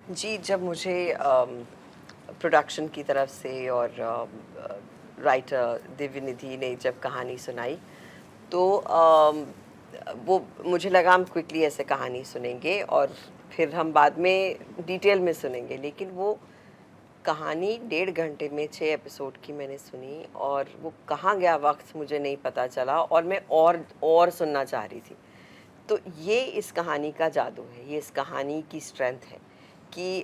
जी, जब मुझे प्रोडक्शन की तरफ से और राइटर दिव्य निधि ने जब कहानी सुनाई, तो वो मुझे लगा हम क्विकली ऐसे कहानी सुनेंगे और फिर हम बाद में डिटेल में सुनेंगे। लेकिन वो कहानी 1.5 घंटे में 6 एपिसोड की मैंने सुनी और वो कहाँ गया वक़्त मुझे नहीं पता चला और मैं और सुनना चाह रही थी। तो ये इस कहानी का जादू है, ये इस कहानी की स्ट्रेंथ है कि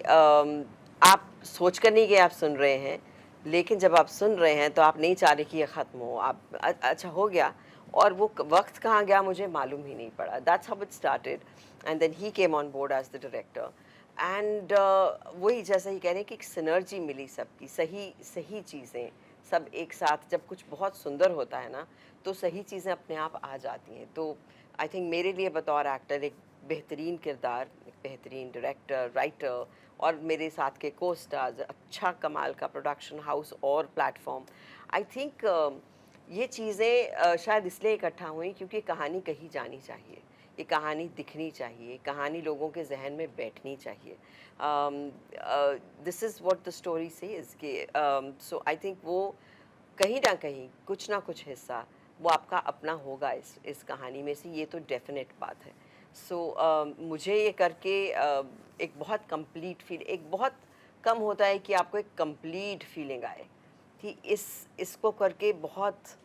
आप सोच कर नहीं कि आप सुन रहे हैं, लेकिन जब आप सुन रहे हैं तो आप नहीं चाह रहे कि ये ख़त्म हो। आप अच्छा हो गया और वो वक़्त कहाँ गया मुझे मालूम ही नहीं पड़ा। That's how it started and then he came on board as the director and वही जैसा ही कह रहे हैं कि एक सिनर्जी मिली सबकी, सही सही चीज़ें सब एक साथ जब कुछ बहुत सुंदर होता है ना, तो सही चीज़ें अपने आप आ जाती हैं। तो आई थिंक मेरे लिए बतौर एक्टर एक बेहतरीन किरदार, एक बेहतरीन डायरेक्टर, राइटर और मेरे साथ के को स्टार्स, अच्छा कमाल का प्रोडक्शन हाउस और प्लेटफॉर्म। आई थिंक ये चीज़ें शायद इसलिए इकट्ठा हुई क्योंकि कहानी कही जानी चाहिए, ये कहानी दिखनी चाहिए, कहानी लोगों के जहन में बैठनी चाहिए। This is what the story says कि सो आई थिंक वो कहीं ना कहीं कुछ ना कुछ हिस्सा वो आपका अपना होगा इस कहानी में से, ये तो डेफिनेट बात है। सो मुझे ये करके एक बहुत कंप्लीट फील, एक बहुत कम होता है कि आपको एक कंप्लीट फीलिंग आए कि इसको करके बहुत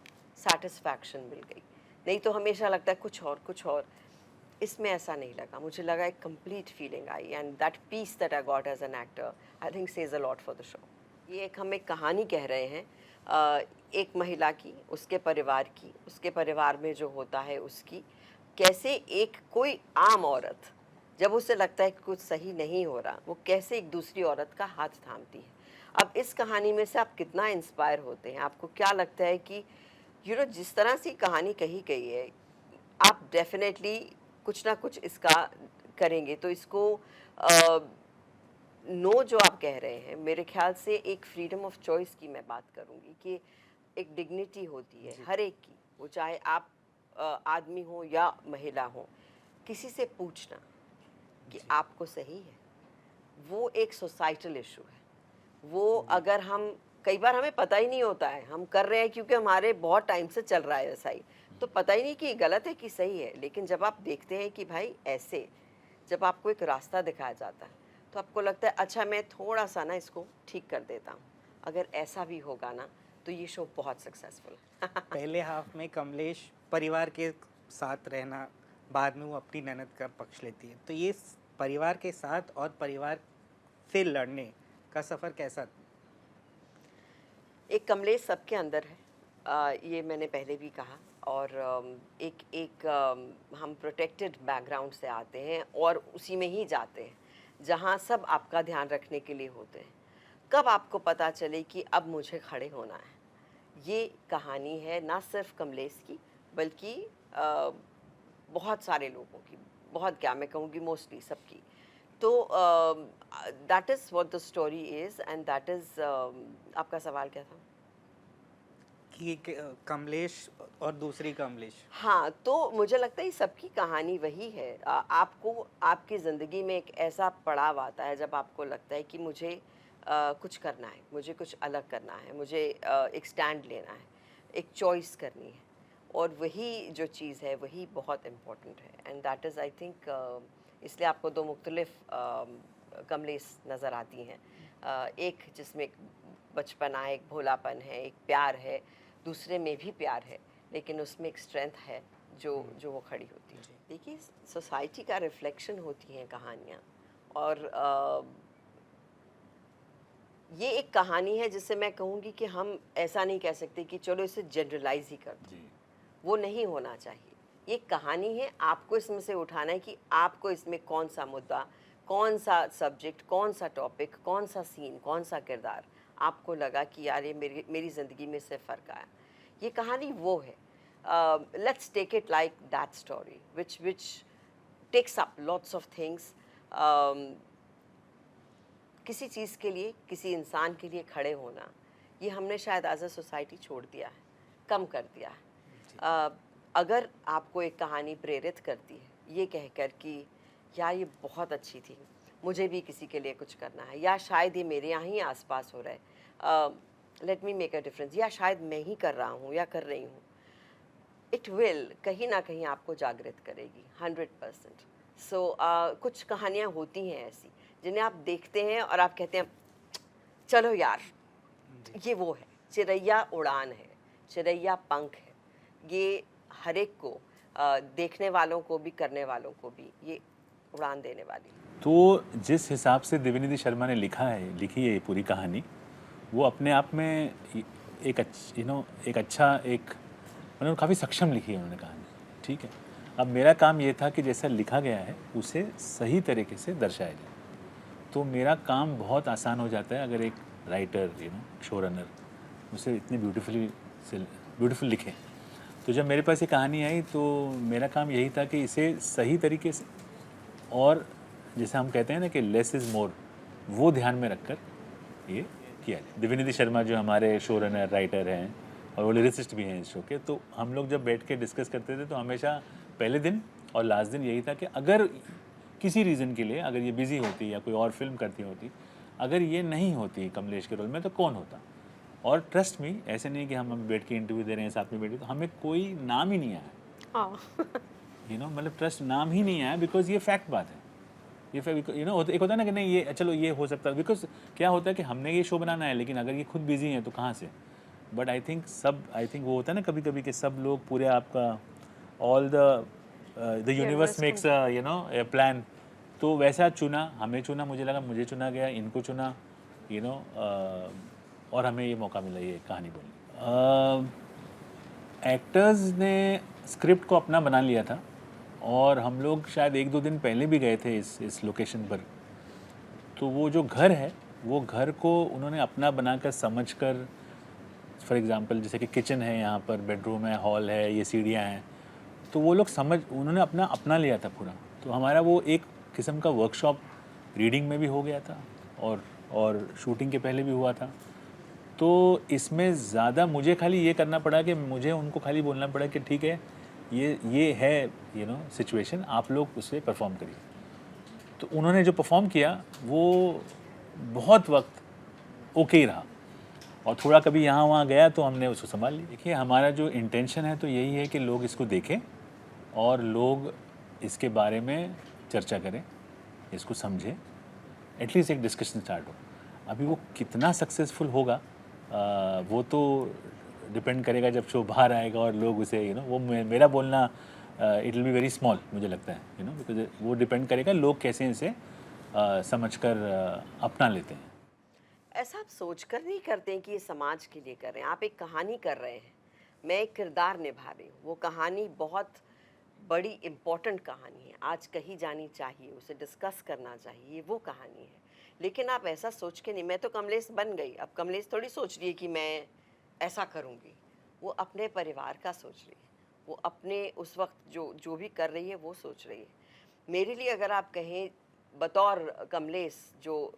सैटिस्फैक्शन मिल गई। नहीं तो हमेशा लगता है कुछ और। इसमें ऐसा नहीं लगा, मुझे लगा एक कंप्लीट फीलिंग आई and that piece that I got as an actor I think says a lot for the show. ये एक हम एक कहानी कह रहे हैं एक महिला की, उसके परिवार की, उसके परिवार में जो होता है उसकी, कैसे एक कोई आम औरत जब उसे लगता है कि कुछ सही नहीं हो रहा, वो कैसे एक दूसरी औरत का हाथ थामती है। अब इस कहानी में से आप कितना इंस्पायर होते हैं, आपको क्या लगता है कि जिस तरह से कहानी कही गई है, आप डेफ़िनेटली कुछ ना कुछ इसका करेंगे। तो इसको अ, नो जो आप कह रहे हैं, मेरे ख़्याल से एक फ्रीडम ऑफ चॉइस की मैं बात करूँगी कि एक डिग्निटी होती है जी। हर एक की, वो चाहे आप आदमी हो या महिला हो, किसी से पूछना कि जी। आपको सही है, वो एक सोसाइटल इश्यू है। वो जी। अगर हम कई बार हमें पता ही नहीं होता है, हम कर रहे हैं क्योंकि हमारे बहुत टाइम से चल रहा है ऐसा ही, तो पता ही नहीं कि गलत है कि सही है। लेकिन जब आप देखते हैं कि भाई ऐसे, जब आपको एक रास्ता दिखाया जाता है, तो आपको लगता है अच्छा मैं थोड़ा-सा ना इसको ठीक कर देता हूँ। अगर ऐसा भी होगा ना, तो ये शो बहुत सक्सेसफुल है। पहले हाफ में कमलेश परिवार के साथ रहना, बाद में वो अपनी ननद का पक्ष लेती है। तो ये परिवार के साथ और परिवार से लड़ने का सफ़र कैसा था? एक कमलेश सबके अंदर है, ये मैंने पहले भी कहा। और एक एक हम प्रोटेक्टेड बैकग्राउंड से आते हैं और उसी में ही जाते हैं जहाँ सब आपका ध्यान रखने के लिए होते हैं। कब आपको पता चले कि अब मुझे खड़े होना है, ये कहानी है ना सिर्फ कमलेश की, बल्कि अ, बहुत सारे लोगों की, बहुत क्या मैं कहूँगी मोस्टली सबकी। तो that is what the story is and that is आपका सवाल क्या था? कि कमलेश और दूसरी कमलेश। हाँ, तो मुझे लगता है ये सबकी कहानी वही है। आपको आपकी ज़िंदगी में एक ऐसा पड़ाव आता है जब आपको लगता है कि मुझे कुछ करना है, मुझे कुछ अलग करना है, मुझे एक स्टैंड लेना है, एक चॉइस करनी है। और वही जो चीज़ है वही बहुत इम्पोर्टेंट है and that is I think इसलिए आपको 2 मुख्तलिफ कमलेश नज़र आती हैं। एक जिसमें एक बचपना है, एक भोलापन है, एक प्यार है, दूसरे में भी प्यार है, लेकिन उसमें एक स्ट्रेंथ है जो जो वो खड़ी होती है। जी। देखिए, सोसाइटी का रिफ्लेक्शन होती हैं कहानियाँ और ये एक कहानी है जिससे मैं कहूँगी कि हम ऐसा नहीं कह सकते कि चलो इसे जनरलाइज़ ही कर दो, जी, वो नहीं होना चाहिए। ये एक कहानी है, आपको इसमें से उठाना है कि आपको इसमें कौन-सा मुद्दा, कौन-सा सब्जेक्ट, कौन-सा टॉपिक, कौन-सा सीन, कौन-सा किरदार आपको लगा कि यार ये मेरी मेरी ज़िंदगी में इससे फ़र्क आया। ये कहानी वो है। Let's take it like that story which takes up lots of things. किसी चीज़ के लिए, किसी इंसान के लिए खड़े होना, ये हमने शायद एज़ अ सोसाइटी छोड़ दिया है, कम कर दिया है। जी। अगर आपको एक कहानी प्रेरित करती है, ये कहकर कि यार ये बहुत अच्छी थी, मुझे भी किसी के लिए कुछ करना है, या शायद ये मेरे यहाँ ही आसपास हो रहा है, let me make a difference, या शायद मैं ही कर रहा हूँ या कर रही हूँ, इट विल कहीं ना कहीं आपको जागृत करेगी 100%। सो कुछ कहानियाँ होती हैं ऐसी जिन्हें आप देखते हैं और आप कहते हैं चलो यार, जी। ये वो है, चिड़ैया उड़ान है, चिड़ैया पंख है, ये हर एक को, देखने वालों को भी करने वालों को भी ये उड़ान देने वाली है। तो जिस हिसाब से देवनिधि शर्मा ने लिखी है ये पूरी कहानी, वो अपने आप में एक एक अच्छा एक मतलब काफ़ी सक्षम लिखी है उन्होंने कहानी, ठीक है। अब मेरा काम ये था कि जैसा लिखा गया है उसे सही तरीके से दर्शाया जाए, तो मेरा काम बहुत आसान हो जाता है अगर एक राइटर शो रनर उसे इतनी ब्यूटीफुल लिखे। तो जब मेरे पास ये कहानी आई तो मेरा काम यही था कि इसे सही तरीके से, और जैसे हम कहते हैं ना कि लेस इज़ मोर, वो ध्यान में रखकर ये किया जाए। देवनिधि शर्मा जो हमारे शो रनर राइटर हैं और वो लिरिसिस्ट भी हैं इस शो के, तो हम लोग जब बैठ के डिस्कस करते थे तो हमेशा पहले दिन और लास्ट दिन यही था कि अगर किसी रीज़न के लिए अगर ये बिज़ी होती या कोई और फिल्म करती होती, अगर ये नहीं होती कमलेश के रोल में तो कौन होता। और ट्रस्ट मी, ऐसे नहीं कि हम बैठ के इंटरव्यू दे रहे हैं साथ में बैठे, तो हमें कोई नाम ही नहीं आया, मतलब ट्रस्ट नाम ही नहीं आया, बिकॉज ये फैक्ट बात है। ये एक होता है ना कि नहीं ये चलो ये हो सकता है, बिकॉज क्या होता है कि हमने ये शो बनाना है लेकिन अगर ये खुद बिजी हैं तो कहाँ से। बट आई थिंक वो होता है ना कभी कभी कि सब लोग पूरे आपका all the universe makes a plan, तो वैसा हमें चुना, मुझे लगा मुझे चुना गया, इनको चुना, और हमें ये मौका मिला ये कहानी बोलने। एक्टर्स ने स्क्रिप्ट को अपना बना लिया था और हम लोग शायद 1-2 दिन पहले भी गए थे इस लोकेशन पर। तो वो जो घर है वो घर को उन्होंने अपना बनाकर समझकर, फॉर एग्जांपल जैसे कि किचन है, यहाँ पर बेडरूम है, हॉल है, ये सीढ़ियाँ हैं, तो वो लोग उन्होंने अपना लिया था पूरा। तो हमारा वो एक किस्म का वर्कशॉप रीडिंग में भी हो गया था और शूटिंग के पहले भी हुआ था। तो इसमें ज़्यादा मुझे खाली ये करना पड़ा कि मुझे उनको खाली बोलना पड़ा कि ठीक है ये है सिचुएशन, आप लोग उसे परफॉर्म करिए। तो उन्होंने जो परफॉर्म किया वो बहुत वक्त ओके ही रहा, और थोड़ा कभी यहाँ वहाँ गया तो हमने उसको संभाल लिया। देखिए हमारा जो इंटेंशन है तो यही है कि लोग इसको देखें और लोग इसके बारे में चर्चा करें, इसको समझें, एटलीस्ट एक डिस्कशन स्टार्ट हो। अभी वो कितना सक्सेसफुल होगा वो तो डिपेंड करेगा जब शो बाहर आएगा और लोग उसे वो मेरा बोलना it will be very small, मुझे लगता है बिकॉज वो डिपेंड करेगा लोग कैसे इसे समझकर अपना लेते हैं। ऐसा आप सोचकर नहीं करते हैं कि ये समाज के लिए कर रहे हैं, आप एक कहानी कर रहे हैं, मैं एक किरदार निभा रही हूँ, वो कहानी बहुत बड़ी इम्पोर्टेंट कहानी है, आज कही जानी चाहिए, उसे डिस्कस करना चाहिए, वो कहानी है। लेकिन आप ऐसा सोच के नहीं, मैं तो कमलेश बन गई, अब कमलेश थोड़ी सोच रही है कि मैं ऐसा करूँगी, वो अपने परिवार का सोच रही है, वो अपने उस वक्त जो भी कर रही है वो सोच रही है। मेरे लिए अगर आप कहें बतौर कमलेश, जो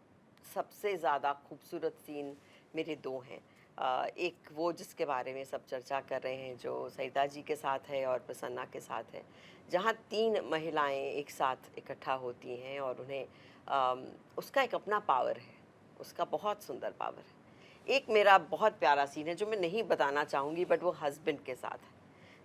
सबसे ज़्यादा खूबसूरत सीन मेरे 2 हैं, एक वो जिसके बारे में सब चर्चा कर रहे हैं जो सरिता जी के साथ है और प्रसन्ना के साथ है, जहाँ 3 महिलाएं एक साथ इकट्ठा होती हैं और उन्हें उसका एक अपना पावर है, उसका बहुत सुंदर पावर है। एक मेरा बहुत प्यारा सीन है जो मैं नहीं बताना चाहूँगी, बट वो हस्बैंड के साथ है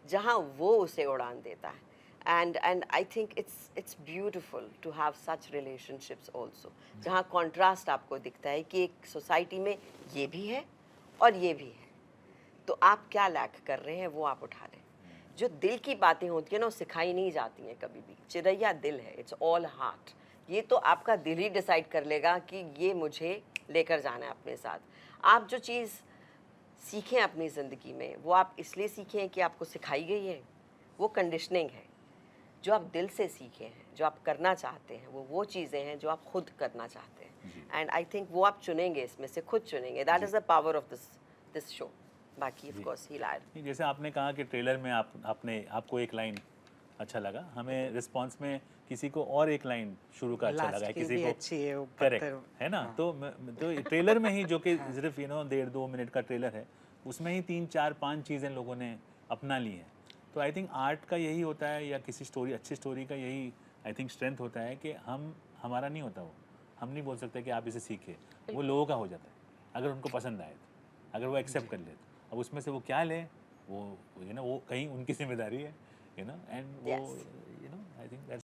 जहाँ वो उसे उड़ान देता है। And I think it's beautiful to have such relationships also, जहाँ कॉन्ट्रास्ट आपको दिखता है कि एक सोसाइटी में ये भी है और ये भी है, तो आप क्या लैक कर रहे हैं वो आप उठा लें। जो दिल की बातें होती हैं ना वो सिखाई नहीं जाती हैं कभी भी, चिड़ैया दिल है, इट्स ऑल हार्ट। ये तो आपका दिल ही डिसाइड कर लेगा कि ये मुझे लेकर जाना है अपने साथ। आप जो चीज़ सीखें अपनी ज़िंदगी में वो आप इसलिए सीखें कि आपको सिखाई गई है, वो कंडीशनिंग है। जो आप दिल से सीखे हैं, जो आप करना चाहते हैं, वो चीज़ें हैं जो आप खुद करना चाहते हैं। एंड आई थिंक वो आप चुनेंगे, इसमें से खुद चुनेंगे। That is the power of this show. बाकी ऑफ कोर्स ही लाइड। जैसे आपने कहा कि ट्रेलर में आपको एक लाइन अच्छा लगा, हमें रिस्पांस में किसी को और एक लाइन शुरू का अच्छा लगा है, किसी को अच्छी है वो करेक्ट है ना। हाँ। तो ट्रेलर में ही जो कि सिर्फ 1.5-2 मिनट का ट्रेलर है, उसमें ही 3-4-5 चीज़ें लोगों ने अपना ली हैं। तो आई थिंक आर्ट का यही होता है, या किसी अच्छी स्टोरी का यही आई थिंक स्ट्रेंथ होता है कि हमारा नहीं होता वो, हम नहीं बोल सकते कि आप इसे सीखिए, वो लोगों का हो जाता है अगर उनको पसंद आए तो, अगर वो एक्सेप्ट कर ले तो। अब उसमें से वो क्या ले, वो वो कहीं उनकी जिम्मेदारी है, एंड वो Yes. I think